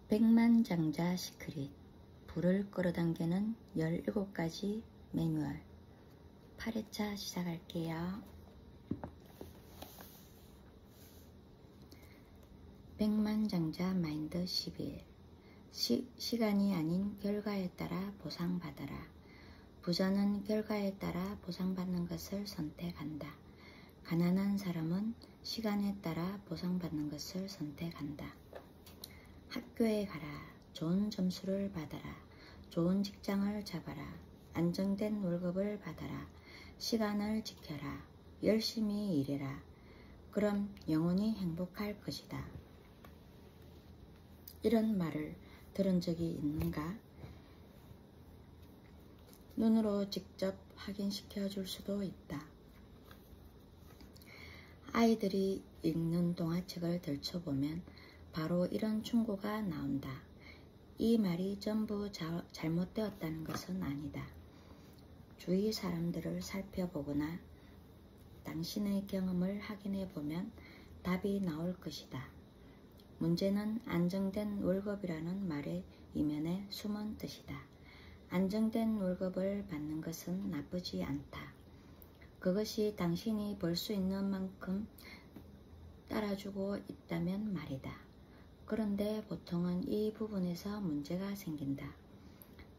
백만장자 시크릿, 불을 끌어당기는 17가지 매뉴얼. 8회차 시작할게요. 백만장자 마인드 11. 시간이 아닌 결과에 따라 보상받아라. 부자는 결과에 따라 보상받는 것을 선택한다. 가난한 사람은 시간에 따라 보상받는 것을 선택한다. 학교에 가라. 좋은 점수를 받아라. 좋은 직장을 잡아라. 안정된 월급을 받아라. 시간을 지켜라. 열심히 일해라. 그럼 영원히 행복할 것이다. 이런 말을 들은 적이 있는가? 눈으로 직접 확인시켜 줄 수도 있다. 아이들이 읽는 동화책을 들춰보면 바로 이런 충고가 나온다. 이 말이 전부 잘못되었다는 것은 아니다. 주위 사람들을 살펴보거나 당신의 경험을 확인해보면 답이 나올 것이다. 문제는 안정된 월급이라는 말의 이면에 숨은 뜻이다. 안정된 월급을 받는 것은 나쁘지 않다. 그것이 당신이 벌 수 있는 만큼 따라주고 있다면 말이다. 그런데 보통은 이 부분에서 문제가 생긴다.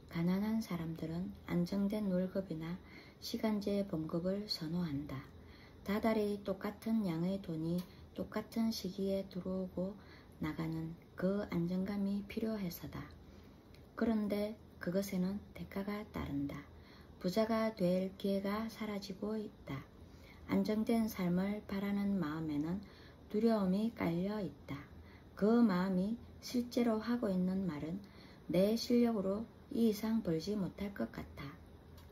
가난한 사람들은 안정된 월급이나 시간제 봉급을 선호한다. 다달이 똑같은 양의 돈이 똑같은 시기에 들어오고 나가는 그 안정감이 필요해서다. 그런데 그것에는 대가가 따른다. 부자가 될 기회가 사라지고 있다. 안정된 삶을 바라는 마음에는 두려움이 깔려 있다. 그 마음이 실제로 하고 있는 말은 내 실력으로 이 이상 벌지 못할 것 같아.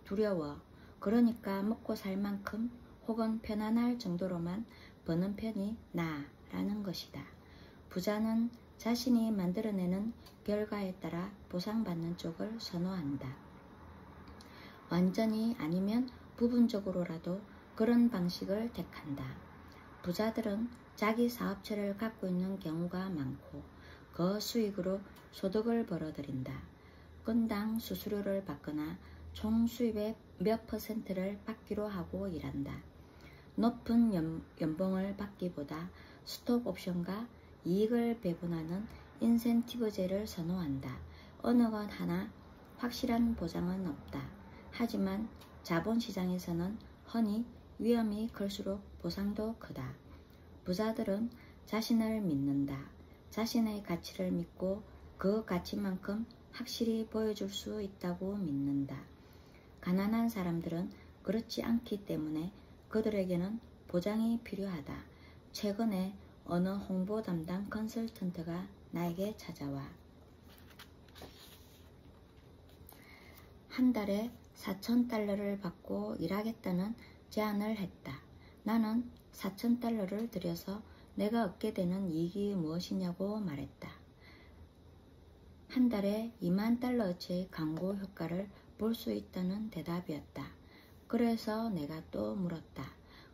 두려워. 그러니까 먹고 살 만큼 혹은 편안할 정도로만 버는 편이 나아라는 것이다. 부자는 자신이 만들어내는 결과에 따라 보상받는 쪽을 선호한다. 완전히 아니면 부분적으로라도 그런 방식을 택한다. 부자들은 자기 사업체를 갖고 있는 경우가 많고 그 수익으로 소득을 벌어들인다. 건당 수수료를 받거나 총 수입의 몇 %를 받기로 하고 일한다. 높은 연봉을 받기보다 스톡 옵션과 이익을 배분하는 인센티브제를 선호한다. 어느 것 하나 확실한 보장은 없다. 하지만 자본시장에서는 흔히 위험이 클수록 보상도 크다. 부자들은 자신을 믿는다. 자신의 가치를 믿고 그 가치만큼 확실히 보여줄 수 있다고 믿는다. 가난한 사람들은 그렇지 않기 때문에 그들에게는 보장이 필요하다. 최근에 어느 홍보 담당 컨설턴트가 나에게 찾아와 한 달에 $4,000를 받고 일하겠다는 제안을 했다. 나는 $4,000를 들여서 내가 얻게 되는 이익이 무엇이냐고 말했다. 한 달에 $20,000어치의 광고 효과를 볼 수 있다는 대답이었다. 그래서 내가 또 물었다.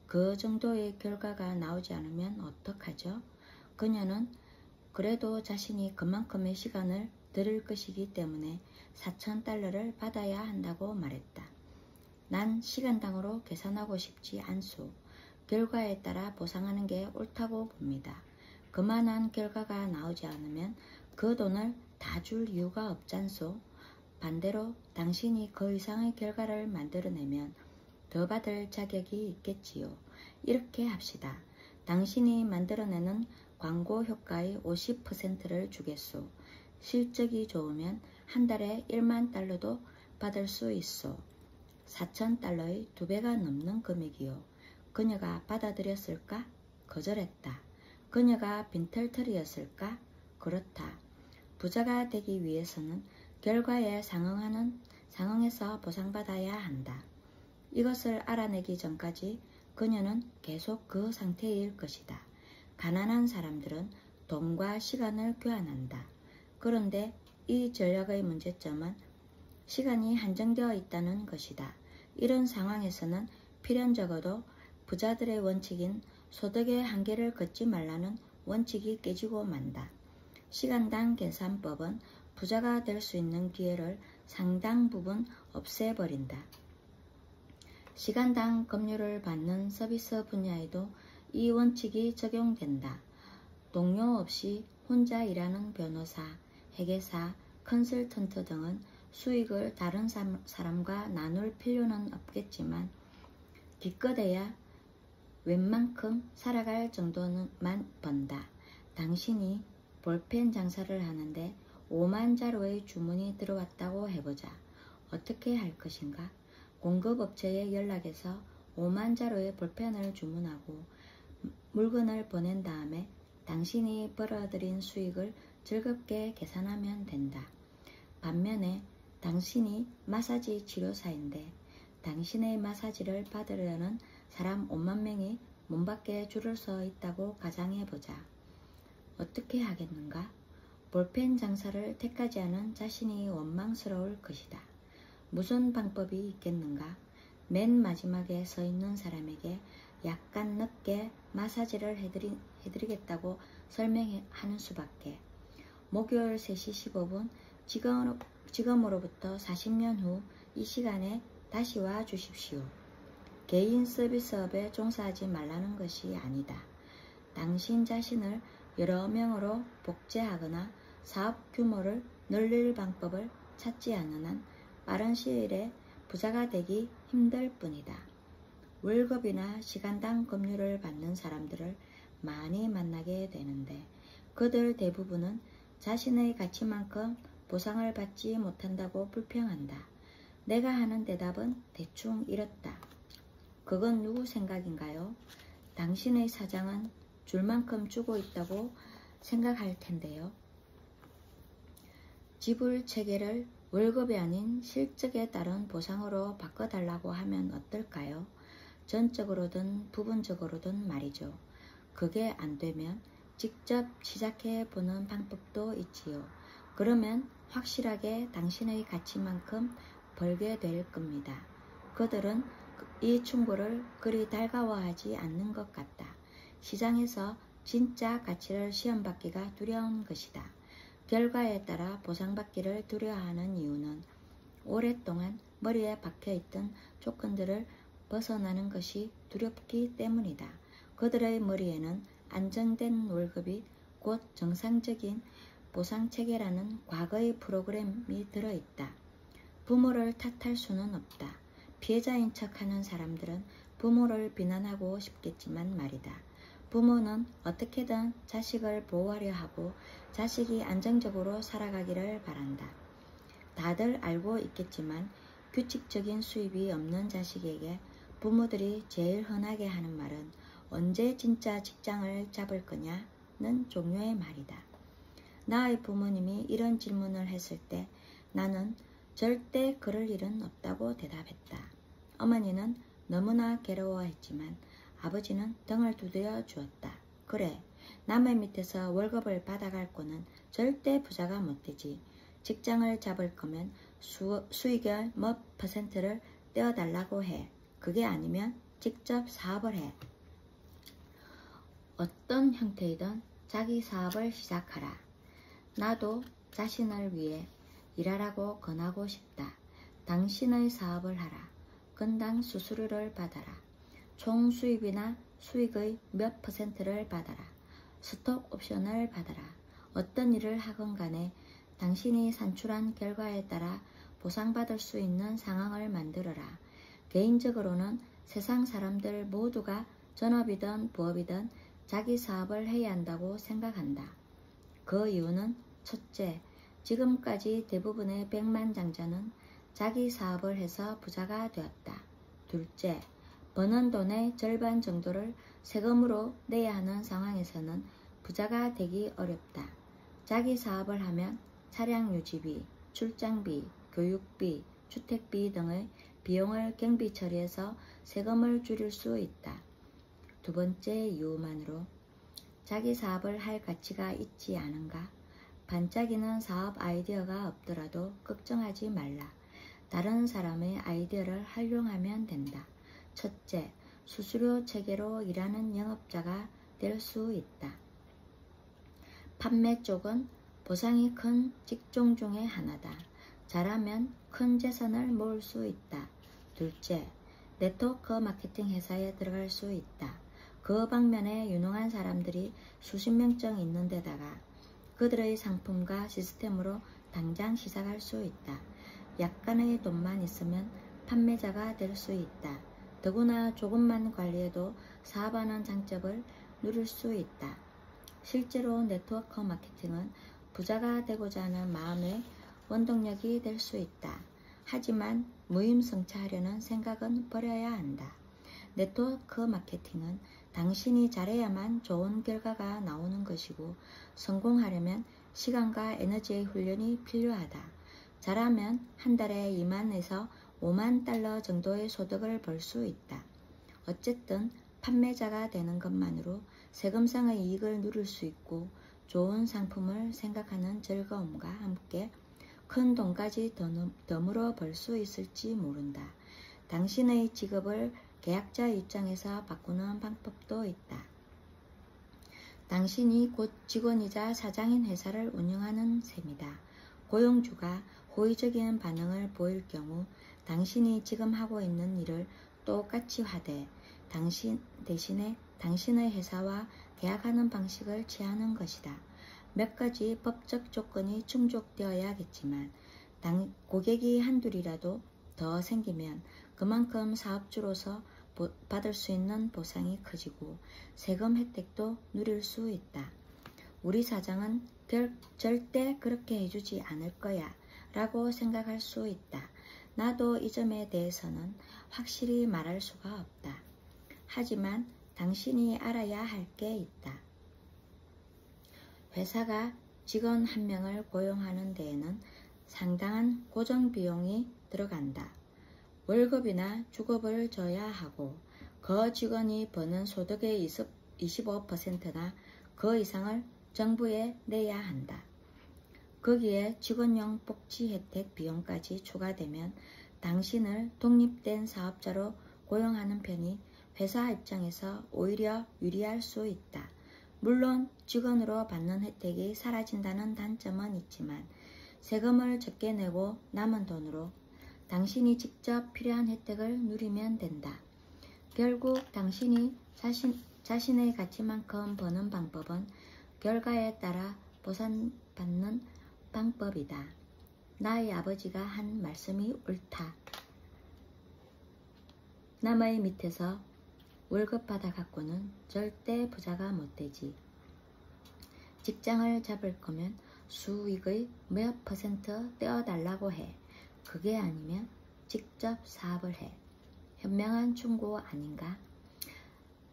그 정도의 결과가 나오지 않으면 어떡하죠? 그녀는 그래도 자신이 그만큼의 시간을 들일 것이기 때문에 $4,000를 받아야 한다고 말했다. 난 시간당으로 계산하고 싶지 않소. 결과에 따라 보상하는 게 옳다고 봅니다. 그만한 결과가 나오지 않으면 그 돈을 다 줄 이유가 없잖소. 반대로 당신이 그 이상의 결과를 만들어내면 더 받을 자격이 있겠지요. 이렇게 합시다. 당신이 만들어내는 광고 효과의 50%를 주겠소. 실적이 좋으면 한 달에 $10,000도 받을 수 있소. $4,000의 2배가 넘는 금액이요. 그녀가 받아들였을까? 거절했다. 그녀가 빈털터리였을까? 그렇다. 부자가 되기 위해서는 결과에 상응해서 보상받아야 한다. 이것을 알아내기 전까지 그녀는 계속 그 상태일 것이다. 가난한 사람들은 돈과 시간을 교환한다. 그런데 이 전략의 문제점은 시간이 한정되어 있다는 것이다. 이런 상황에서는 필연적어도 부자들의 원칙인 소득의 한계를 걷지 말라는 원칙이 깨지고 만다. 시간당 계산법은 부자가 될 수 있는 기회를 상당 부분 없애버린다. 시간당 급료를 받는 서비스 분야에도 이 원칙이 적용된다. 동료 없이 혼자 일하는 변호사, 회계사, 컨설턴트 등은 수익을 다른 사람과 나눌 필요는 없겠지만 기껏해야 웬만큼 살아갈 정도만 번다. 당신이 볼펜 장사를 하는데 5만 자루의 주문이 들어왔다고 해보자. 어떻게 할 것인가? 공급업체에 연락해서 5만 자루의 볼펜을 주문하고 물건을 보낸 다음에 당신이 벌어들인 수익을 즐겁게 계산하면 된다. 반면에 당신이 마사지 치료사인데 당신의 마사지를 받으려는 사람 5만 명이 문 밖에 줄을 서 있다고 가정해보자. 어떻게 하겠는가? 볼펜 장사를 택하지 않은 자신이 원망스러울 것이다. 무슨 방법이 있겠는가? 맨 마지막에 서 있는 사람에게 약간 늦게 마사지를 해드리겠다고 설명하는 수밖에. 목요일 3시 15분 지금으로부터 40년 후 이 시간에 다시 와 주십시오. 개인 서비스업에 종사하지 말라는 것이 아니다. 당신 자신을 여러 명으로 복제하거나 사업 규모를 늘릴 방법을 찾지 않는 한 빠른 시일에 부자가 되기 힘들 뿐이다. 월급이나 시간당 급료를 받는 사람들을 많이 만나게 되는데 그들 대부분은 자신의 가치만큼 보상을 받지 못한다고 불평한다. 내가 하는 대답은 대충 이렇다. 그건 누구 생각인가요? 당신의 사장은 줄 만큼 주고 있다고 생각할 텐데요. 지불 체계를 월급이 아닌 실적에 따른 보상으로 바꿔달라고 하면 어떨까요? 전적으로든 부분적으로든 말이죠. 그게 안 되면 직접 시작해 보는 방법도 있지요. 그러면 확실하게 당신의 가치만큼 벌게 될 겁니다. 그들은 이 충고를 그리 달가워하지 않는 것 같다. 시장에서 진짜 가치를 시험받기가 두려운 것이다. 결과에 따라 보상받기를 두려워하는 이유는 오랫동안 머리에 박혀있던 조건들을 벗어나는 것이 두렵기 때문이다. 그들의 머리에는 안정된 월급이 곧 정상적인 보상체계라는 과거의 프로그램이 들어있다. 부모를 탓할 수는 없다. 피해자인 척하는 사람들은 부모를 비난하고 싶겠지만 말이다. 부모는 어떻게든 자식을 보호하려 하고 자식이 안정적으로 살아가기를 바란다. 다들 알고 있겠지만 규칙적인 수입이 없는 자식에게 부모들이 제일 흔하게 하는 말은 언제 진짜 직장을 잡을 거냐는 종류의 말이다. 나의 부모님이 이런 질문을 했을 때 나는 절대 그럴 일은 없다고 대답했다. 어머니는 너무나 괴로워했지만 아버지는 등을 두드려 주었다. 그래, 남의 밑에서 월급을 받아갈 거는 절대 부자가 못 되지. 직장을 잡을 거면 수익의 몇 %를 떼어달라고 해. 그게 아니면 직접 사업을 해. 어떤 형태이든 자기 사업을 시작하라. 나도 자신을 위해 일하라고 권하고 싶다. 당신의 사업을 하라. 건당 수수료를 받아라. 총 수입이나 수익의 몇 %를 받아라. 스톡 옵션을 받아라. 어떤 일을 하건 간에 당신이 산출한 결과에 따라 보상받을 수 있는 상황을 만들어라. 개인적으로는 세상 사람들 모두가 전업이든 부업이든 자기 사업을 해야 한다고 생각한다. 그 이유는 첫째, 지금까지 대부분의 백만장자는 자기 사업을 해서 부자가 되었다. 둘째, 버는 돈의 절반 정도를 세금으로 내야 하는 상황에서는 부자가 되기 어렵다. 자기 사업을 하면 차량 유지비, 출장비, 교육비, 주택비 등의 비용을 경비 처리해서 세금을 줄일 수 있다. 두 번째 이유만으로 자기 사업을 할 가치가 있지 않은가? 반짝이는 사업 아이디어가 없더라도 걱정하지 말라. 다른 사람의 아이디어를 활용하면 된다. 첫째, 수수료 체계로 일하는 영업자가 될 수 있다. 판매 쪽은 보상이 큰 직종 중에 하나다. 잘하면 큰 재산을 모을 수 있다. 둘째, 네트워크 마케팅 회사에 들어갈 수 있다. 그 방면에 유능한 사람들이 수십 명쯤 있는 데다가 그들의 상품과 시스템으로 당장 시작할 수 있다. 약간의 돈만 있으면 판매자가 될 수 있다. 더구나 조금만 관리해도 사업하는 장점을 누릴 수 있다. 실제로 네트워크 마케팅은 부자가 되고자 하는 마음의 원동력이 될 수 있다. 하지만 무임승차하려는 생각은 버려야 한다. 네트워크 마케팅은 당신이 잘해야만 좋은 결과가 나오는 것이고 성공하려면 시간과 에너지의 훈련이 필요하다. 잘하면 한 달에 2만에서 5만 달러 정도의 소득을 벌 수 있다. 어쨌든 판매자가 되는 것만으로 세금상의 이익을 누릴 수 있고 좋은 상품을 생각하는 즐거움과 함께 큰 돈까지 덤으로 벌 수 있을지 모른다. 당신의 직업을 계약자 입장에서 바꾸는 방법도 있다. 당신이 곧 직원이자 사장인 회사를 운영하는 셈이다. 고용주가 호의적인 반응을 보일 경우 당신이 지금 하고 있는 일을 똑같이 하되 대신에 당신의 회사와 계약하는 방식을 취하는 것이다. 몇 가지 법적 조건이 충족되어야겠지만 고객이 한둘이라도 더 생기면 그만큼 사업주로서 받을 수 있는 보상이 커지고 세금 혜택도 누릴 수 있다. 우리 사장은 절대 그렇게 해주지 않을 거야 라고 생각할 수 있다. 나도 이 점에 대해서는 확실히 말할 수가 없다. 하지만 당신이 알아야 할 게 있다. 회사가 직원 한 명을 고용하는 데에는 상당한 고정 비용이 들어간다. 월급이나 주급을 줘야 하고 그 직원이 버는 소득의 25%나 그 이상을 정부에 내야 한다. 거기에 직원용 복지 혜택 비용까지 추가되면 당신을 독립된 사업자로 고용하는 편이 회사 입장에서 오히려 유리할 수 있다. 물론 직원으로 받는 혜택이 사라진다는 단점은 있지만 세금을 적게 내고 남은 돈으로 당신이 직접 필요한 혜택을 누리면 된다. 결국 당신이 자신의 가치만큼 버는 방법은 결과에 따라 보상받는 방법이다. 나의 아버지가 한 말씀이 옳다. 남의 밑에서 월급 받아 갖고는 절대 부자가 못 되지. 직장을 잡을 거면 수익의 몇 퍼센트 떼어달라고 해. 그게 아니면 직접 사업을 해. 현명한 충고 아닌가?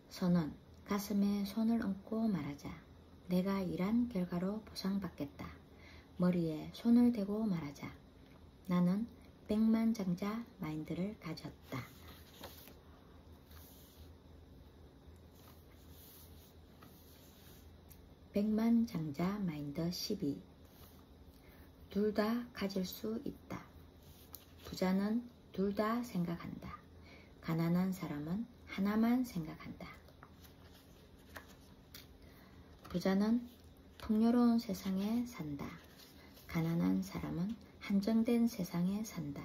선원, 가슴에 손을 얹고 말하자. 내가 일한 결과로 보상받겠다. 머리에 손을 대고 말하자. 나는 백만장자 마인드를 가졌다. 백만장자 마인드 12. 둘 다 가질 수 있다. 부자는 둘 다 생각한다. 가난한 사람은 하나만 생각한다. 부자는 풍요로운 세상에 산다. 가난한 사람은 한정된 세상에 산다.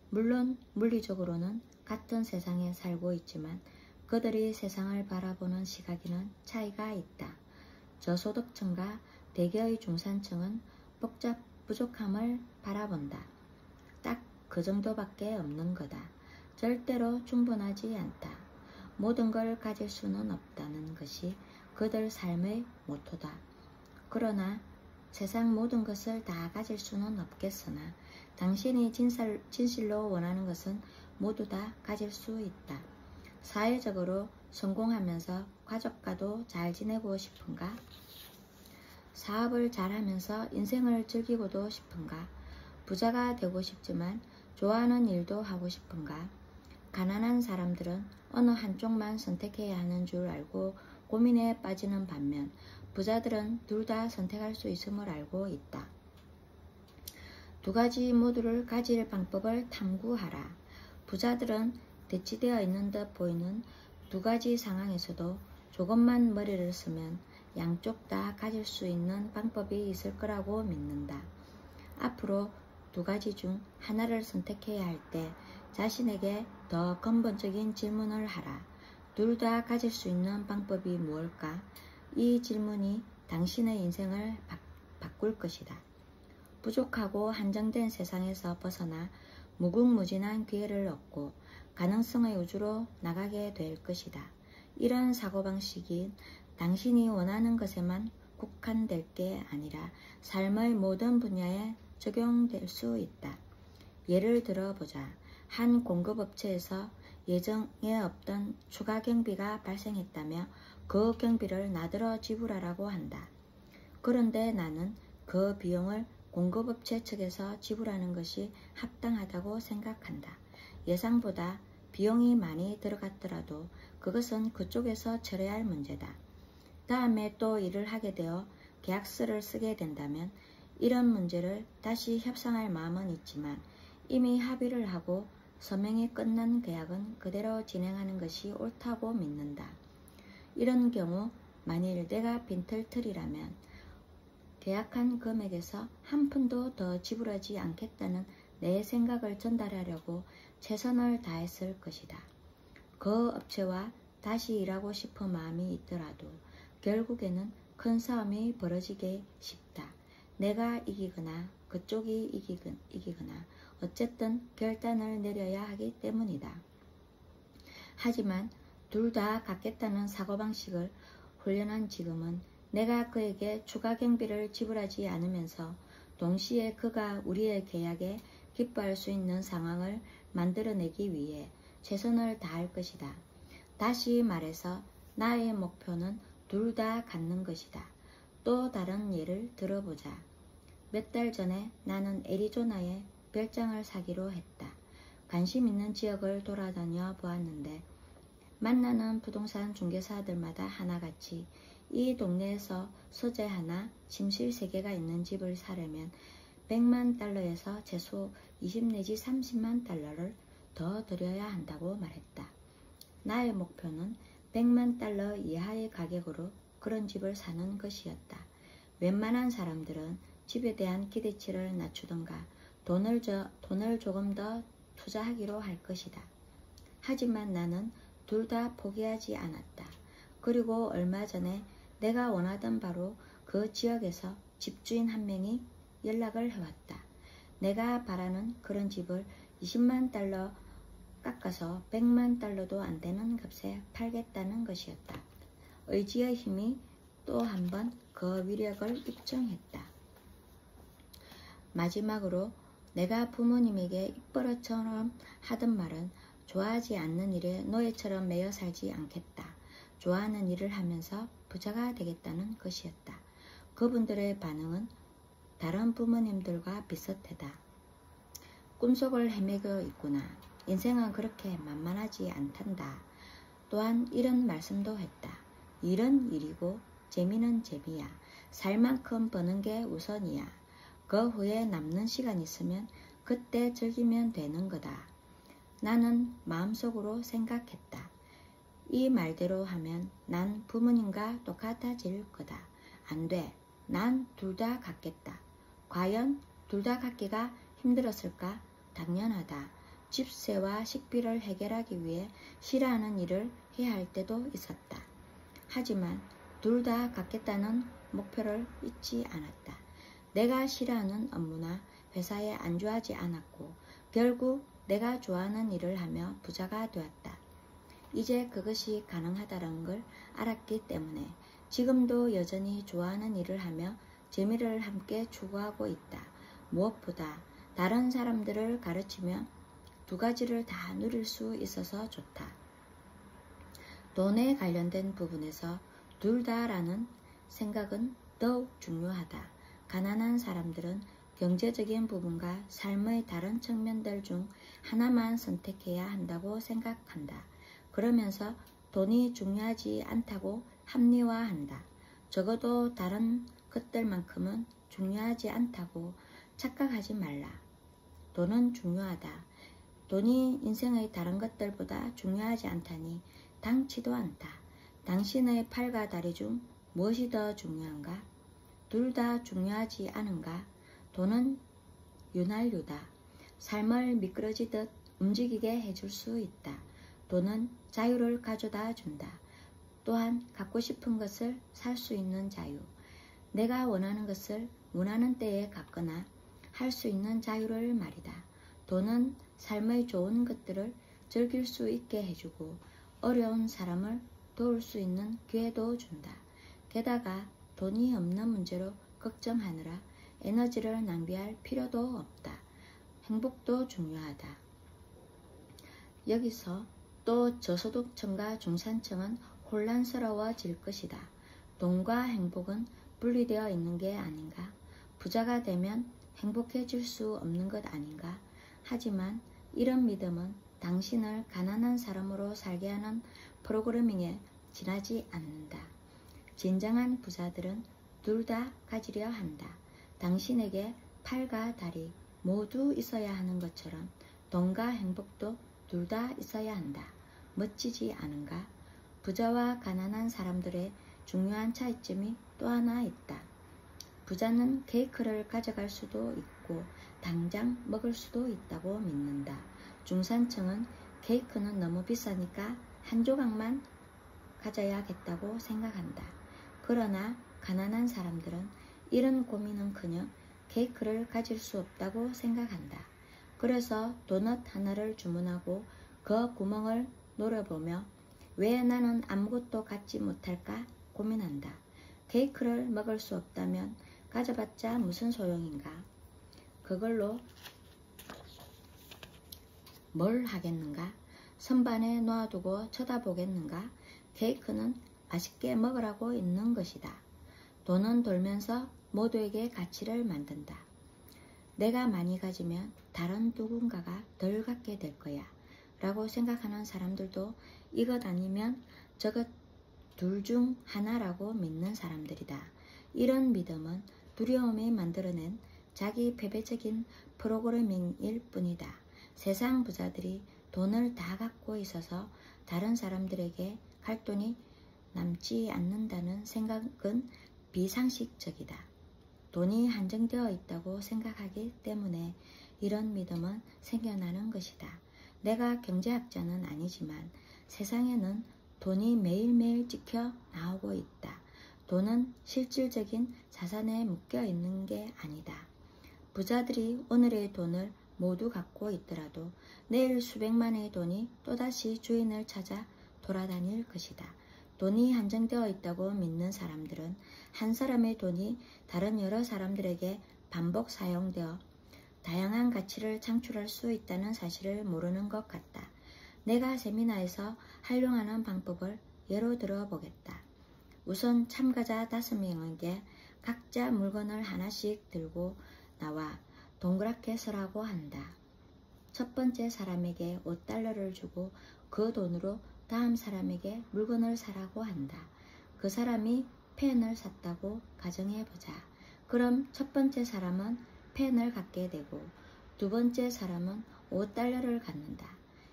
물론 물리적으로는 같은 세상에 살고 있지만 그들이 세상을 바라보는 시각에는 차이가 있다. 저소득층과 대개의 중산층은 부족함을 바라본다. 딱 그 정도밖에 없는 거다. 절대로 충분하지 않다. 모든 걸 가질 수는 없다는 것이 그들 삶의 모토다. 그러나 세상 모든 것을 다 가질 수는 없겠으나 당신이 진실로 원하는 것은 모두 다 가질 수 있다. 사회적으로 성공하면서 가족과도 잘 지내고 싶은가? 사업을 잘하면서 인생을 즐기고도 싶은가? 부자가 되고 싶지만 좋아하는 일도 하고 싶은가? 가난한 사람들은 어느 한쪽만 선택해야 하는 줄 알고 고민에 빠지는 반면 부자들은 둘 다 선택할 수 있음을 알고 있다. 두 가지 모두를 가질 방법을 탐구하라. 부자들은 대치되어 있는 듯 보이는 두 가지 상황에서도 조금만 머리를 쓰면 양쪽 다 가질 수 있는 방법이 있을 거라고 믿는다. 앞으로 두 가지 중 하나를 선택해야 할 때 자신에게 더 근본적인 질문을 하라. 둘 다 가질 수 있는 방법이 무엇일까? 이 질문이 당신의 인생을 바꿀 것이다. 부족하고 한정된 세상에서 벗어나 무궁무진한 기회를 얻고 가능성의 우주로 나가게 될 것이다. 이런 사고방식이 당신이 원하는 것에만 국한될 게 아니라 삶의 모든 분야에 적용될 수 있다. 예를 들어보자. 한 공급업체에서 예정에 없던 추가 경비가 발생했다며 그 경비를 나더러 지불하라고 한다. 그런데 나는 그 비용을 공급업체 측에서 지불하는 것이 합당하다고 생각한다. 예상보다 비용이 많이 들어갔더라도 그것은 그쪽에서 처리해야 할 문제다. 다음에 또 일을 하게 되어 계약서를 쓰게 된다면 이런 문제를 다시 협상할 마음은 있지만 이미 합의를 하고 서명이 끝난 계약은 그대로 진행하는 것이 옳다고 믿는다. 이런 경우 만일 내가 빈털터리라면 계약한 금액에서 한 푼도 더 지불하지 않겠다는 내 생각을 전달하려고 최선을 다했을 것이다. 그 업체와 다시 일하고 싶은 마음이 있더라도 결국에는 큰 싸움이 벌어지게 싶다. 내가 이기거나 그쪽이 이기거나 어쨌든 결단을 내려야 하기 때문이다. 하지만 둘 다 갖겠다는 사고방식을 훈련한 지금은 내가 그에게 추가 경비를 지불하지 않으면서 동시에 그가 우리의 계약에 기뻐할 수 있는 상황을 만들어내기 위해 최선을 다할 것이다. 다시 말해서 나의 목표는 둘 다 갖는 것이다. 또 다른 예를 들어보자. 몇 달 전에 나는 애리조나에 별장을 사기로 했다. 관심 있는 지역을 돌아다녀 보았는데 만나는 부동산 중개사들마다 하나같이 이 동네에서 소재 하나, 침실 3개가 있는 집을 사려면 100만 달러에서 최소 20 내지 30만 달러를 더 들여야 한다고 말했다. 나의 목표는 100만 달러 이하의 가격으로 그런 집을 사는 것이었다. 웬만한 사람들은 집에 대한 기대치를 낮추던가 돈을 조금 더 투자하기로 할 것이다. 하지만 나는 둘 다 포기하지 않았다. 그리고 얼마 전에 내가 원하던 바로 그 지역에서 집주인 한 명이 연락을 해왔다. 내가 바라는 그런 집을 20만 달러 깎아서 100만 달러도 안 되는 값에 팔겠다는 것이었다. 의지의 힘이 또 한 번 그 위력을 입증했다. 마지막으로 내가 부모님에게 입버릇처럼 하던 말은 좋아하지 않는 일에 노예처럼 매여 살지 않겠다. 좋아하는 일을 하면서 부자가 되겠다는 것이었다. 그분들의 반응은 다른 부모님들과 비슷하다. 꿈속을 헤매고 있구나. 인생은 그렇게 만만하지 않단다. 또한 이런 말씀도 했다. 일은 일이고 재미는 재미야. 살 만큼 버는 게 우선이야. 그 후에 남는 시간 있으면 그때 즐기면 되는 거다. 나는 마음속으로 생각했다. 이 말대로 하면 난 부모님과 똑같아질 거다. 안 돼. 난 둘 다 갖겠다. 과연 둘 다 갖기가 힘들었을까? 당연하다. 집세와 식비를 해결하기 위해 싫어하는 일을 해야 할 때도 있었다. 하지만 둘 다 갖겠다는 목표를 잊지 않았다. 내가 싫어하는 업무나 회사에 안주하지 않았고 결국 내가 좋아하는 일을 하며 부자가 되었다. 이제 그것이 가능하다는 걸 알았기 때문에 지금도 여전히 좋아하는 일을 하며 재미를 함께 추구하고 있다. 무엇보다 다른 사람들을 가르치며 두 가지를 다 누릴 수 있어서 좋다. 돈에 관련된 부분에서 둘 다라는 생각은 더욱 중요하다. 가난한 사람들은 경제적인 부분과 삶의 다른 측면들 중 하나만 선택해야 한다고 생각한다. 그러면서 돈이 중요하지 않다고 합리화한다. 적어도 다른 것들만큼은 중요하지 않다고 착각하지 말라. 돈은 중요하다. 돈이 인생의 다른 것들보다 중요하지 않다니 당치도 않다. 당신의 팔과 다리 중 무엇이 더 중요한가? 둘 다 중요하지 않은가? 돈은 윤활유다. 삶을 미끄러지듯 움직이게 해줄 수 있다. 돈은 자유를 가져다 준다. 또한 갖고 싶은 것을 살 수 있는 자유. 내가 원하는 것을 원하는 때에 갖거나 할 수 있는 자유를 말이다. 돈은 삶의 좋은 것들을 즐길 수 있게 해주고 어려운 사람을 도울 수 있는 기회도 준다. 게다가 돈이 없는 문제로 걱정하느라 에너지를 낭비할 필요도 없다. 행복도 중요하다. 여기서 또 저소득층과 중산층은 혼란스러워질 것이다. 돈과 행복은 분리되어 있는 게 아닌가? 부자가 되면 행복해질 수 없는 것 아닌가? 하지만 이런 믿음은 당신을 가난한 사람으로 살게 하는 프로그래밍에 지나지 않는다. 진정한 부자들은 둘 다 가지려 한다. 당신에게 팔과 다리 모두 있어야 하는 것처럼 돈과 행복도 둘 다 있어야 한다. 멋지지 않은가? 부자와 가난한 사람들의 중요한 차이점이 또 하나 있다. 부자는 케이크를 가져갈 수도 있고 당장 먹을 수도 있다고 믿는다. 중산층은 케이크는 너무 비싸니까 한 조각만 가져야겠다고 생각한다. 그러나 가난한 사람들은 이런 고민은커녕 케이크를 가질 수 없다고 생각한다. 그래서 도넛 하나를 주문하고 그 구멍을 노려보며 왜 나는 아무것도 갖지 못할까 고민한다. 케이크를 먹을 수 없다면 가져봤자 무슨 소용인가? 그걸로 뭘 하겠는가? 선반에 놓아두고 쳐다보겠는가? 케이크는 맛있게 먹으라고 있는 것이다. 돈은 돌면서 모두에게 가치를 만든다. 내가 많이 가지면 다른 누군가가 덜 갖게 될 거야 라고 생각하는 사람들도 이것 아니면 저것 둘 중 하나라고 믿는 사람들이다. 이런 믿음은 두려움이 만들어낸 자기 패배적인 프로그래밍일 뿐이다. 세상 부자들이 돈을 다 갖고 있어서 다른 사람들에게 갈 돈이 남지 않는다는 생각은 비상식적이다. 돈이 한정되어 있다고 생각하기 때문에 이런 믿음은 생겨나는 것이다. 내가 경제학자는 아니지만 세상에는 돈이 매일매일 찍혀 나오고 있다. 돈은 실질적인 자산에 묶여 있는 게 아니다. 부자들이 오늘의 돈을 모두 갖고 있더라도 내일 수백만의 돈이 또다시 주인을 찾아 돌아다닐 것이다. 돈이 한정되어 있다고 믿는 사람들은 한 사람의 돈이 다른 여러 사람들에게 반복 사용되어 다양한 가치를 창출할 수 있다는 사실을 모르는 것 같다. 내가 세미나에서 활용하는 방법을 예로 들어보겠다. 우선 참가자 5명에게 각자 물건을 하나씩 들고 나와 동그랗게 서라고 한다. 첫 번째 사람에게 $5를 주고 그 돈으로 다음 사람에게 물건을 사라고 한다. 그 사람이 펜을 샀다고 가정해보자. 그럼 첫 번째 사람은 펜을 갖게 되고 두 번째 사람은 $5를 갖는다.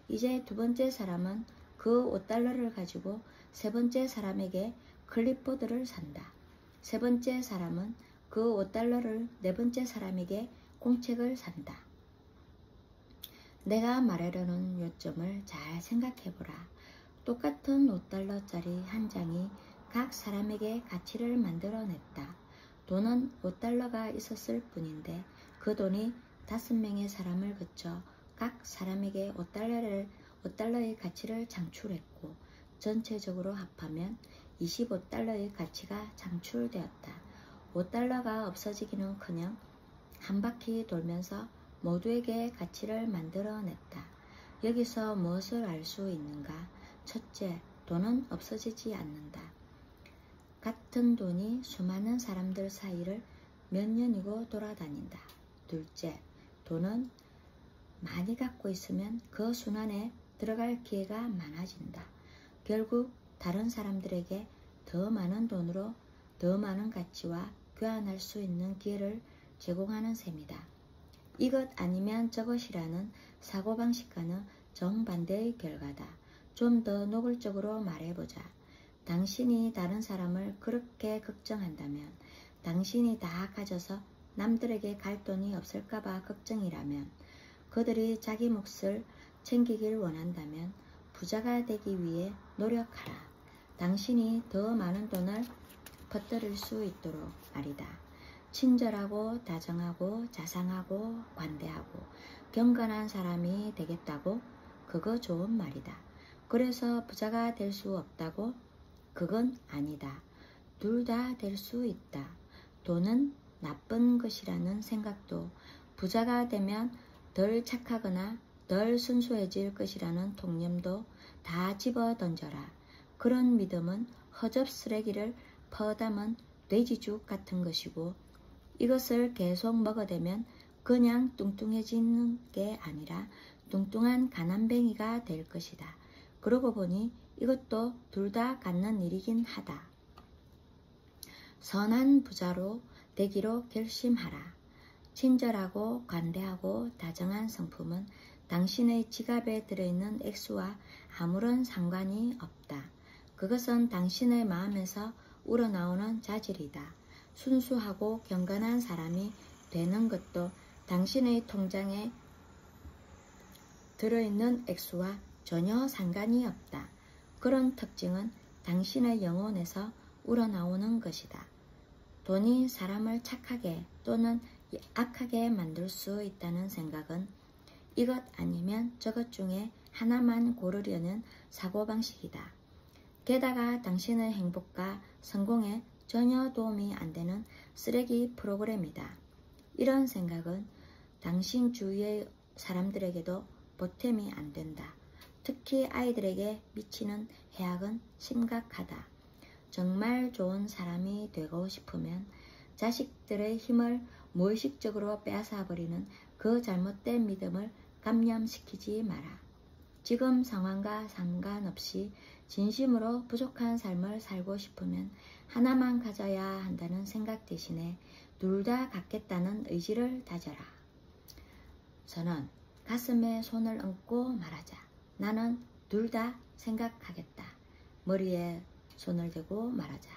이제 두 번째 사람은 그 $5를 가지고 세 번째 사람에게 클립보드를 산다. 세 번째 사람은 그 $5를 네 번째 사람에게 공책을 산다. 내가 말하려는 요점을 잘 생각해보라. 똑같은 $5짜리 한 장이 각 사람에게 가치를 만들어냈다. 돈은 $5가 있었을 뿐인데 그 돈이 5명의 사람을 거쳐 각 사람에게 $5의 가치를 창출했고 전체적으로 합하면 $25의 가치가 창출되었다. $5가 없어지기는커녕 한 바퀴 돌면서 모두에게 가치를 만들어냈다. 여기서 무엇을 알 수 있는가? 첫째, 돈은 없어지지 않는다. 같은 돈이 수많은 사람들 사이를 몇 년이고 돌아다닌다. 둘째, 돈은 많이 갖고 있으면 그 순환에 들어갈 기회가 많아진다. 결국 다른 사람들에게 더 많은 돈으로 더 많은 가치와 교환할 수 있는 기회를 제공하는 셈이다. 이것 아니면 저것이라는 사고방식과는 정반대의 결과다. 좀 더 노골적으로 말해보자. 당신이 다른 사람을 그렇게 걱정한다면, 당신이 다 가져서 남들에게 갈 돈이 없을까봐 걱정이라면, 그들이 자기 몫을 챙기길 원한다면 부자가 되기 위해 노력하라. 당신이 더 많은 돈을 퍼뜨릴 수 있도록 말이다. 친절하고 다정하고 자상하고 관대하고 경건한 사람이 되겠다고? 그거 좋은 말이다. 그래서 부자가 될 수 없다고? 그건 아니다. 둘 다 될 수 있다. 돈은 나쁜 것이라는 생각도, 부자가 되면 덜 착하거나 덜 순수해질 것이라는 통념도 다 집어 던져라. 그런 믿음은 허접 쓰레기를 퍼담은 돼지죽 같은 것이고, 이것을 계속 먹어대면 그냥 뚱뚱해지는 게 아니라 뚱뚱한 가난뱅이가 될 것이다. 그러고 보니 이것도 둘 다 갖는 일이긴 하다. 선한 부자로 되기로 결심하라. 친절하고 관대하고 다정한 성품은 당신의 지갑에 들어있는 액수와 아무런 상관이 없다. 그것은 당신의 마음에서 우러나오는 자질이다. 순수하고 경건한 사람이 되는 것도 당신의 통장에 들어있는 액수와 전혀 상관이 없다. 그런 특징은 당신의 영혼에서 우러나오는 것이다. 돈이 사람을 착하게 또는 악하게 만들 수 있다는 생각은 이것 아니면 저것 중에 하나만 고르려는 사고방식이다. 게다가 당신의 행복과 성공에 전혀 도움이 안 되는 쓰레기 프로그램이다. 이런 생각은 당신 주위의 사람들에게도 보탬이 안 된다. 특히 아이들에게 미치는 해악은 심각하다. 정말 좋은 사람이 되고 싶으면 자식들의 힘을 무의식적으로 빼앗아버리는 그 잘못된 믿음을 감염시키지 마라. 지금 상황과 상관없이 진심으로 부족한 삶을 살고 싶으면 하나만 가져야 한다는 생각 대신에 둘 다 갖겠다는 의지를 다져라. 선언. 가슴에 손을 얹고 말하자. 나는 둘 다 생각하겠다. 머리에 손을 대고 말하자.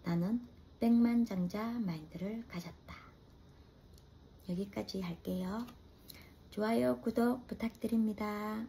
나는 백만장자 마인드를 가졌다. 여기까지 할게요. 좋아요, 구독 부탁드립니다.